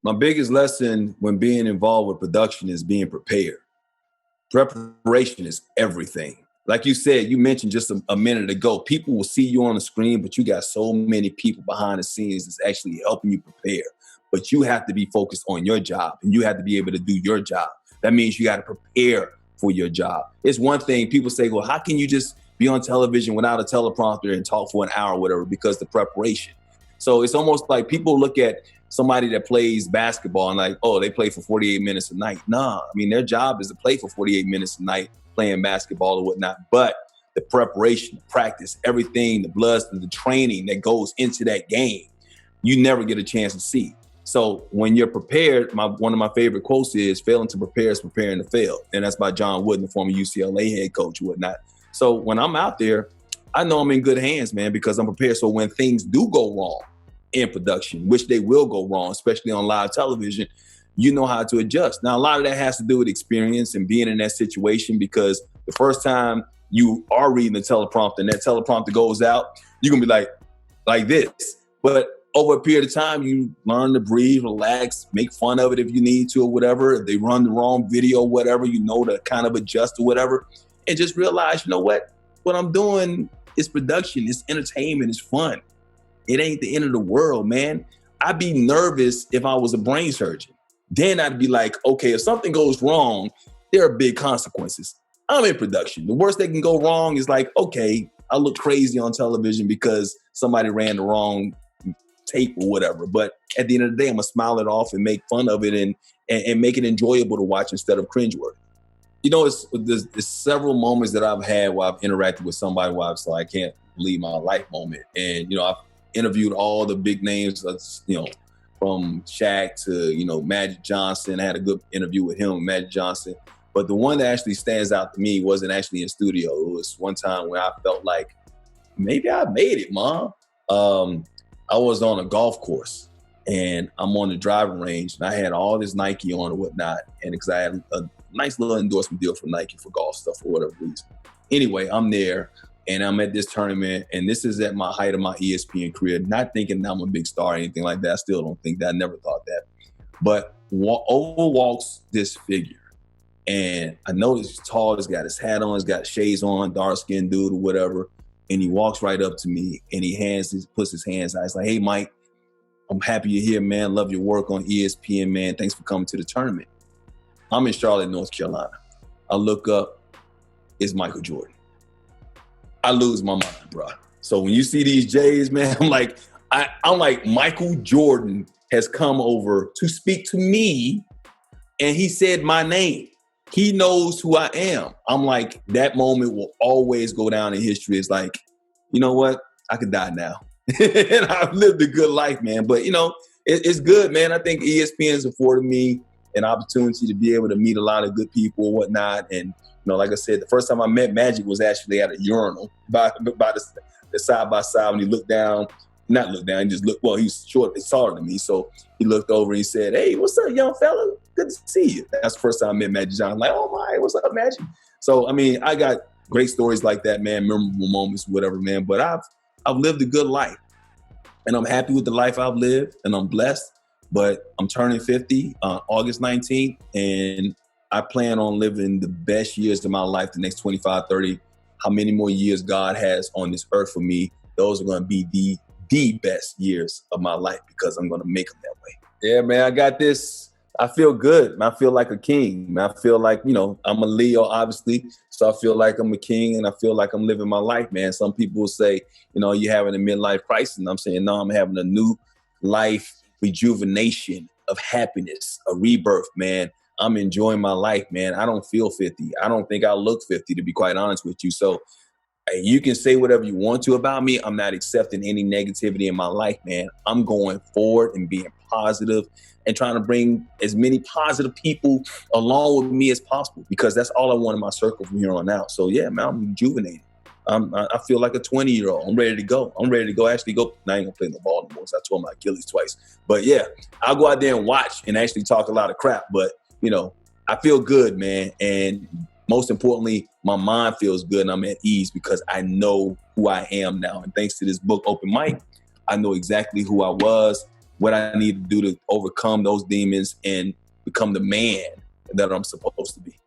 My biggest lesson when being involved with production is being prepared. Preparation is everything. Like you said, you mentioned just a minute ago, people will see you on the screen, but you got so many people behind the scenes that's actually helping you prepare. But you have to be focused on your job, and you have to be able to do your job. That means you got to prepare for your job. It's one thing people say, well, how can you just be on television without a teleprompter and talk for an hour or whatever? Because the preparation. So it's almost like people look at somebody that plays basketball and like, oh, they play for 48 minutes a night. Nah, I mean, their job is to play for 48 minutes a night playing basketball or whatnot. But the preparation, the practice, everything, the blood, the training that goes into that game, you never get a chance to see. So when you're prepared, one of my favorite quotes is, failing to prepare is preparing to fail. And that's by John Wooden, the former UCLA head coach or whatnot. So when I'm out there, I know I'm in good hands, man, because I'm prepared. So when things do go wrong in production, which they will go wrong, especially on live television, you know how to adjust. Now, a lot of that has to do with experience and being in that situation, because the first time you are reading the teleprompter and that teleprompter goes out, you're going to be like this. But over a period of time, you learn to breathe, relax, make fun of it if you need to or whatever. If they run the wrong video, whatever, you know to kind of adjust or whatever. And just realize, you know what I'm doing is production, it's entertainment, it's fun. It ain't the end of the world, man. I'd be nervous if I was a brain surgeon. Then I'd be like, okay, if something goes wrong, there are big consequences. I'm in production. The worst that can go wrong is like, okay, I look crazy on television because somebody ran the wrong tape or whatever. But at the end of the day, I'm gonna smile it off and make fun of it and make it enjoyable to watch instead of cringeworthy. You know, there's several moments that I've had where I've interacted with somebody where I've said, I can't believe my life moment. And, you know, I've interviewed all the big names, you know, from Shaq to, you know, Magic Johnson. I had a good interview with him, Magic Johnson. But the one that actually stands out to me wasn't actually in studio. It was one time where I felt like, maybe I made it, Mom. I was on a golf course and I'm on the driving range and I had all this Nike on and whatnot. And because I had a nice little endorsement deal from Nike for golf stuff for whatever reason. Anyway, I'm there and I'm at this tournament, and this is at my height of my ESPN career, not thinking that I'm a big star or anything like that. I still don't think that. I never thought that. But over walks this figure. And I noticed he's tall, he's got his hat on, he's got shades on, dark-skinned dude or whatever. And he walks right up to me and he puts his hands out. He's like, hey, Mike, I'm happy you're here, man. Love your work on ESPN, man. Thanks for coming to the tournament. I'm in Charlotte, North Carolina. I look up, it's Michael Jordan. I lose my mind, bro. So when you see these J's, man, I'm like, Michael Jordan has come over to speak to me, and he said my name. He knows who I am. I'm like, that moment will always go down in history. It's like, you know what? I could die now. And I've lived a good life, man. But, you know, it's good, man. I think ESPN's afforded me an opportunity to be able to meet a lot of good people and whatnot. And, you know, like I said, the first time I met Magic was actually at a urinal by the side by side when he looked down. Not looked down, he just looked, well, he's taller than me. So he looked over and he said, hey, what's up, young fella? Good to see you. That's the first time I met Magic Johnson. I'm like, oh my, what's up, Magic? So, I mean, I got great stories like that, man, memorable moments, whatever, man. But I've lived a good life. And I'm happy with the life I've lived, and I'm blessed. But I'm turning 50 on August 19th, and I plan on living the best years of my life, the next 25, 30. How many more years God has on this earth for me, those are going to be the best years of my life, because I'm going to make them that way. Yeah, man, I got this. I feel good. I feel like a king. I feel like, you know, I'm a Leo, obviously. So I feel like I'm a king, and I feel like I'm living my life, man. Some people will say, you know, you're having a midlife crisis. And I'm saying, no, I'm having a new life rejuvenation of happiness, a rebirth, man. I'm enjoying my life, man. I don't feel 50. I don't think I look 50, to be quite honest with you. So you can say whatever you want to about me. I'm not accepting any negativity in my life, man. I'm going forward and being positive and trying to bring as many positive people along with me as possible, because that's all I want in my circle from here on out. So yeah, man, I'm rejuvenated. I feel like a 20-year-old. I'm ready to go. Actually go. I ain't gonna play no ball anymore, because I tore my Achilles twice. But yeah, I'll go out there and watch and actually talk a lot of crap. But, you know, I feel good, man. And most importantly, my mind feels good and I'm at ease, because I know who I am now. And thanks to this book, Open Mic, I know exactly who I was what I need to do to overcome those demons and become the man that I'm supposed to be.